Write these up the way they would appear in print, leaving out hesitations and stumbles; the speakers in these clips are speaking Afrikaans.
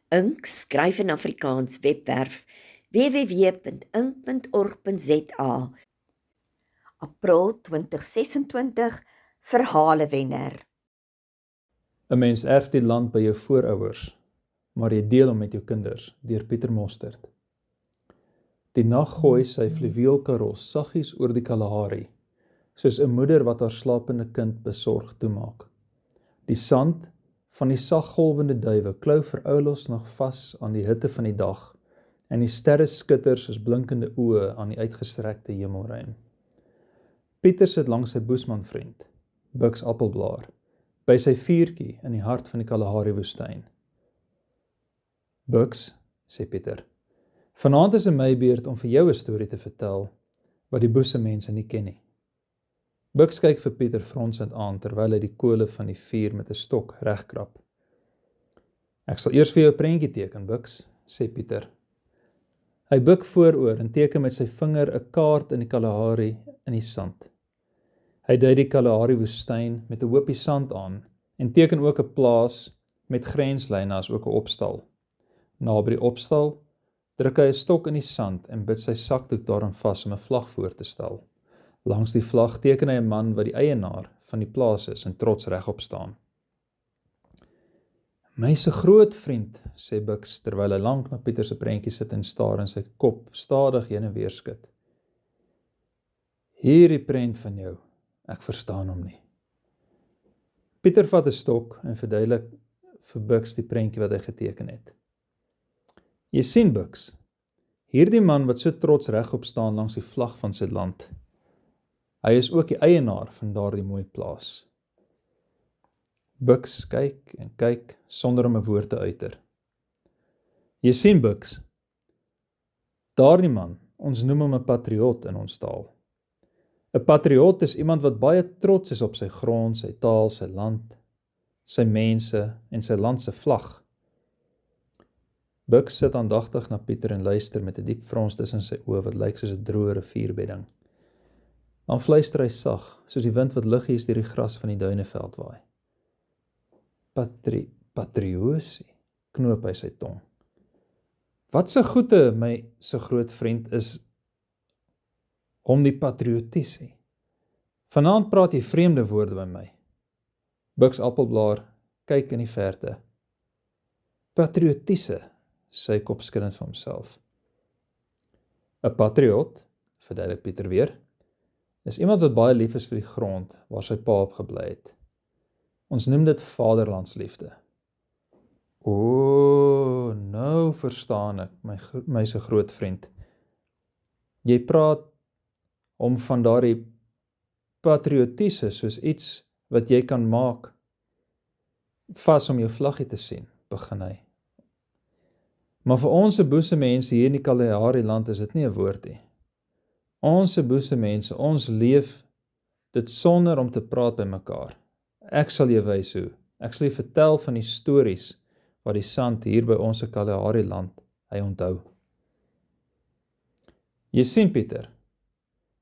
Ink skryf in Afrikaans webwerf www.ink.org.za April 2026 Verhalewenner. 'n Mens erf die land by jou voorouers, maar jy deel hom met jou kinders, deur Pieter Mostert. Die nag gooi sy fluweelkaros saggies oor die Kalahari, soos 'n moeder wat haar slapende kind besorg toemaak. Die sand van die saggolwende duwe klou vir oulos nog vas aan die hitte van die dag, en die sterre skitter soos blinkende oë aan die uitgestrekte hemelruim. Pieter sit langs sy boesmanvriend, Bucks Appelblaar, by sy vuurtjie in die hart van die Kalahari woestyn. Bucks, sê Pieter, vanaand is 'n my beurt om vir jou 'n storie te vertel, wat die boese mense nie ken nie. Bucks kyk vir Pieter fronsend aan, terwyl hy die kole van die vuur met 'n stok regkrap. Ek sal eers vir jou 'n prentjie teken, Bucks, sê Pieter. Hy buig vooroor en teken met sy vinger 'n kaart in die Kalahari in die sand. Hy dui die Kalahari woestyn met 'n hoopie sand aan en teken ook 'n plaas met grenslyne as ook 'n opstal. Naby die opstal druk hy 'n stok in die sand en bid sy sakdoek daarin vas om 'n vlag voor te stel. Langs die vlag teken hy 'n man wat die eienaar van die plaas is en trots regop staan. "My se groot vriend," sê Bucks, terwyl hy lank na Pieter se prentjie sit en staar en sy kop stadig heen en weer skud. "Hierdie prent van jou, ek verstaan hom nie." Pieter vat 'n stok en verduidelik vir Bucks die prentjie wat hy geteken het. "Jy sien, Bucks, hierdie man wat so trots regop staan langs die vlag van sy land. Hy is ook die eienaar van daardie mooi plaas." Bucks kyk en kyk sonder om 'n woord te uiter. "Jy sien, Bucks, daardie man, ons noem hom 'n patriot in ons taal. 'n Patriot is iemand wat baie trots is op sy grond, sy taal, sy land, sy mense en sy land se vlag." Bucks sit aandagtig na Pieter en luister met 'n diep frons tussen sy oë wat lyk soos 'n droë rivierbedding. Dan fluister hy sag, soos die wind wat liggies deur die gras van die duineveld waai. Patriosie, knoop hy sy tong. "Wat se goeie, my se groot vriend, is om die patriotisie. Vanaand praat jy vreemde woorde by my." Bucks Appelblaar kyk in die verte. "Patriotiese," sê hy kopskuddend vir homself. "'n Patriot," verduidelik Pieter weer, "is iemand wat baie lief is vir die grond waar sy pa op gebly het. Ons noem dit vaderlandsliefde." "O, nou verstaan ek, my se groot vriend. Jy praat om van daardie patriotiese soos iets wat jy kan maak vas om jou vlaggie te sien," begin hy. "Maar vir ons boese mense hier in die Kalahari land is dit nie 'n woord nie. Ons boese mense, ons leef dit sonder om te praat by mekaar. Ek sal jou wys hoe. Ek sal jou vertel van die stories wat die sand hier by ons Kalahari land hy onthou." "Jy sien, Pieter,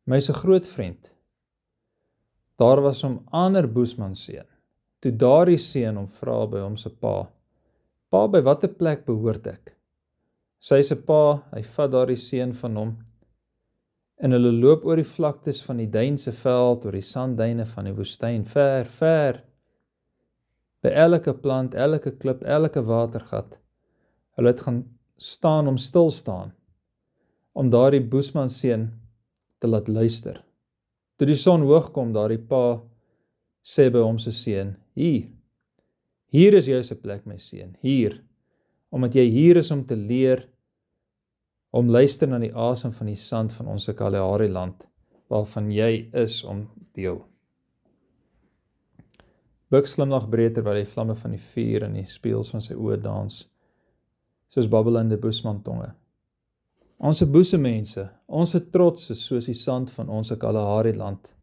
my se groot vriend, daar was 'n ander boesmanseun. Toe daardie seun hom vra by hom se pa, 'Pa, by watter plek behoort ek?' Sy se pa, hy vat daardie seun van hom, en hulle loop oor die vlaktes van die duinse veld, oor die sandduine van die woestyn, ver, ver, by elke plant, elke klip, elke watergat. Hulle het gaan staan om stil staan, om daardie boesmanseun te laat luister. Toe die son hoog kom, daardie pa sê by hom se seun, 'Hier is jou se plek, my seun, hier, omdat jy hier is om te leer, om luister na die asem van die sand van ons Kalahari land, waarvan jy is om deel.'" Bucks glimlag breed terwyl die vlamme van die vuur in die spieëls van sy oë dans, soos babbelende boesmantonge. "Ons boese mense, ons trots is soos die sand van ons Kalahari land,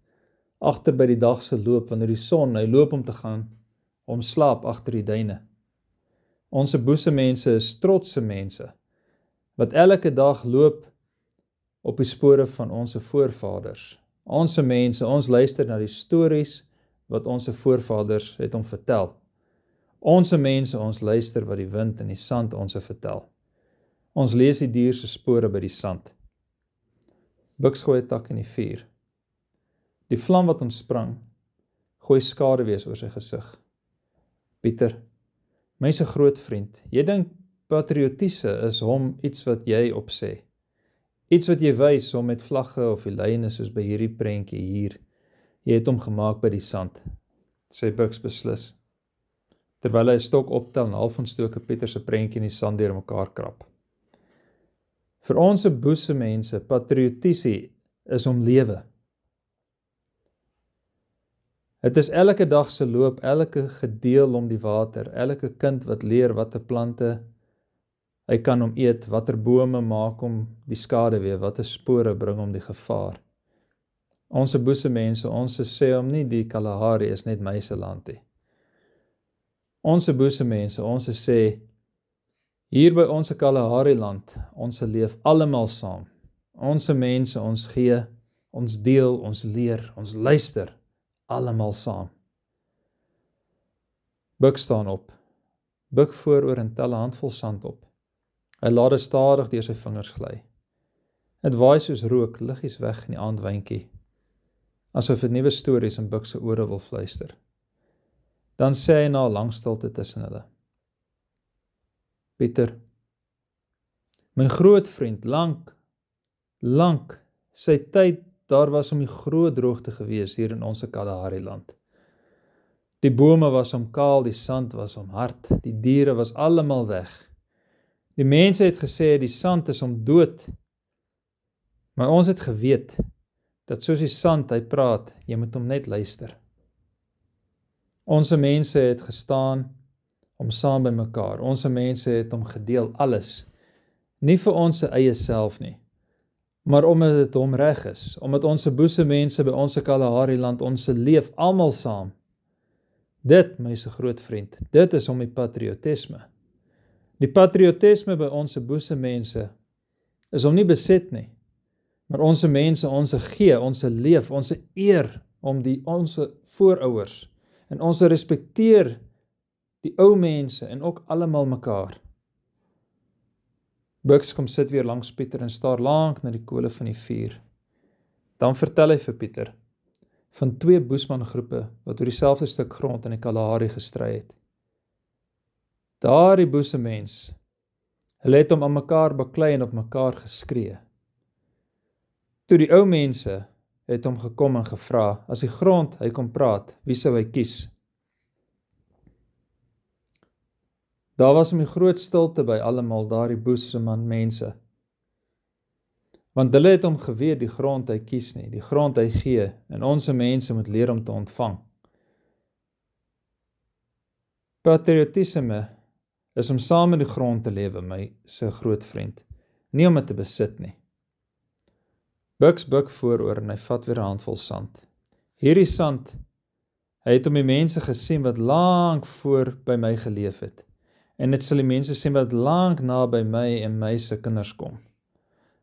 agter by die dag se loop, wanneer die son, hy loop om te gaan, om slaap agter die duine. Ons boese mense is trotse mense, wat elke dag loop op die spore van ons voorvaders. Ons mense, ons luister na die stories wat ons voorvaders het om vertel. Onse mense, ons luister wat die wind en die sand ons vertel. Ons lees die dier se spore by die sand. Buks gooi 'n tak in die vuur. Die vlam wat ontsprang, gooi skaduwees oor sy gesig. Pieter, my se groot vriend, jy dink patriotiese is hom iets wat jy opsê. Iets wat jy wys om met vlagge of die lyne soos by hierdie prentjie hier. Jy het hom gemaak by die sand, sê Buks beslis. Terwyl hy 'n stok optel en half ontstoke Pieter se prentjie in die sand deur mekaar krap. Vir ons boese mense, patriotisie is om lewe. Het is elke dag se loop, elke gedeel om die water, elke kind wat leer watter plante hy kan om eet, watter bome maak om die skade weer, watter spore bring om die gevaar. Ons boese mense, ons sê om nie die Kalahari is net my se land nie. Ons boese mense, ons sê hier by ons Kalahari land, ons leef almal saam. Ons mense, ons gee, ons deel, ons leer, ons luister, almal saam. Buk staan op. Buk vooroor en tel 'n handvol sand op. Hy laat dit stadig deur sy vingers gly. Dit waai soos rook, liggies weg in die aandwindjie, asof dit nuwe stories in Buk se ore wil fluister. Dan sê hy na 'n lang stilte tussen hulle. Pieter, my groot vriend, lank, sy tyd daar was om die groot droogte gewees hier in ons Kalahari land. Die bome was om kaal, die sand was om hard, die diere was almal weg. Die mense het gesê die sand is om dood, maar ons het geweet, dat soos die sand hy praat, jy moet hom net luister. Onse mense het gestaan om saam by mekaar, onse mense het hom gedeel alles, nie vir ons eie self nie, maar omdat dit hom reg is, omdat ons boese mense by ons Kalahari land, ons leef almal saam. Dit, my se groot vriend, dit is om die patriotisme. Die patriotisme by ons boese mense is om nie beset nie, maar ons mense, ons gee, ons leef, ons eer om ons voorouers en ons respekteer die ou mense en ook almal mekaar. Buks kom sit weer langs Pieter en staar lank na die kole van die vuur. Dan vertel hy vir Pieter van 2 boesmangroepe wat oor dieselfde stuk grond in die Kalahari gestry het. Daardie boese mens, hulle het hom aan mekaar baklei en op mekaar geskree. Toe die ou mense het hom gekom en gevra, as die grond hy kom praat, wie sou hy kies? Daar was om die groot stilte by almal daardie boeseman mense. Want hulle het hom geweet die grond hy kies nie, die grond hy gee, en ons mense moet leer om te ontvang. Patriotisme is om saam met die grond te lewe, my se groot vriend, nie om dit te besit nie. Buks buk vooroor en hy vat weer 'n handvol sand. Hierdie sand, hy het om die mense gesien wat lank voor by my geleef het. En dit sal die mense sien wat lank na by my en my se kinders kom.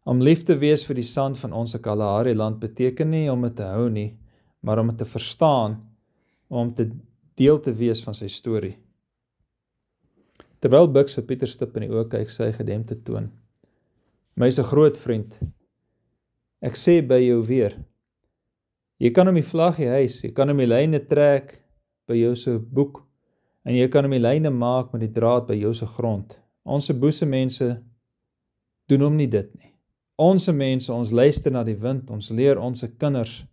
Om lief te wees vir die sand van ons Kalahari land beteken nie om dit te hou nie, maar om dit te verstaan, om te deel te wees van sy storie. Terwyl Buks vir Pieter stip in die oë kyk, sy gedempte toon. My se groot vriend, ek sê by jou weer, jy kan om die vlag hys, jy kan om die lyne trek by jou se boek, en jy kan om die lyne maak met die draad by jou se grond. Ons boese mense doen hom nie dit nie. Ons mense, ons luister na die wind, ons leer ons kinders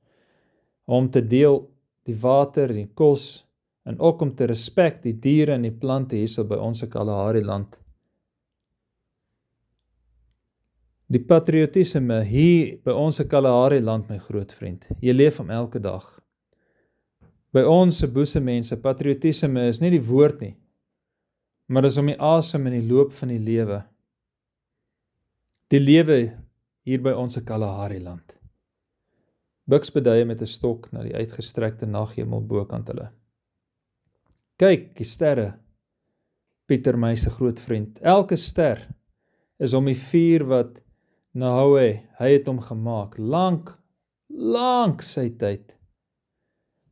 om te deel die water, die kos, en ook om te respek die diere en die plante hierso by ons Kalahari land. Die patriotisme hier by ons Kalahari land, my groot vriend, jy leef om elke dag. By ons boese mense, patriotisme is nie die woord nie, maar is om die asem en die loop van die lewe. Die lewe hier by ons Kalahari land. Buks beduie met 'n stok na die uitgestrekte naghemel bokant hulle. Kyk, die sterre, Pieter, my se groot vriend, elke ster is om die vuur wat Nahue, hy het hom gemaak, lank sy tyd.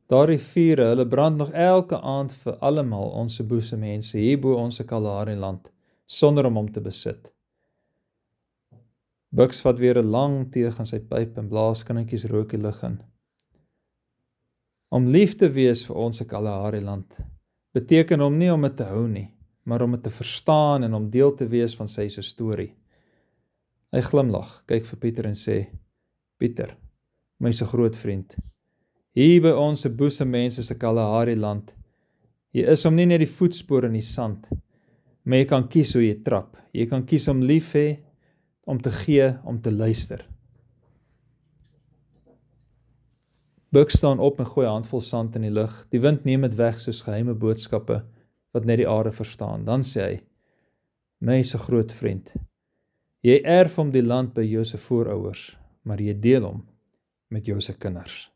Daardie vure, hulle brand nog elke aand vir almal ons boesemense hier bo ons Kalahari land, sonder om hom te besit. Bucks vat weer 'n lang teug aan sy pyp en blaas kindertjies rook die lug in. Om lief te wees vir ons Kalahari land, beteken om nie om dit te hou nie, maar om dit te verstaan en om deel te wees van sy storie. Hy glimlag, kyk vir Pieter en sê, Pieter, my so groot vriend, hier by ons boesemense se Kalahari land, jy is om nie net die voetspore in die sand, maar jy kan kies hoe jy trap, jy kan kies om lief hê, om te gee, om te luister. Buck staan op en gooi 'n handvol sand in die lug, die wind neem dit weg soos geheime boodskappe, wat net die aarde verstaan. Dan sê hy, my so groot vriend, jy erf om die land by jou se voorouers, maar jy deel hom met jou se kinders.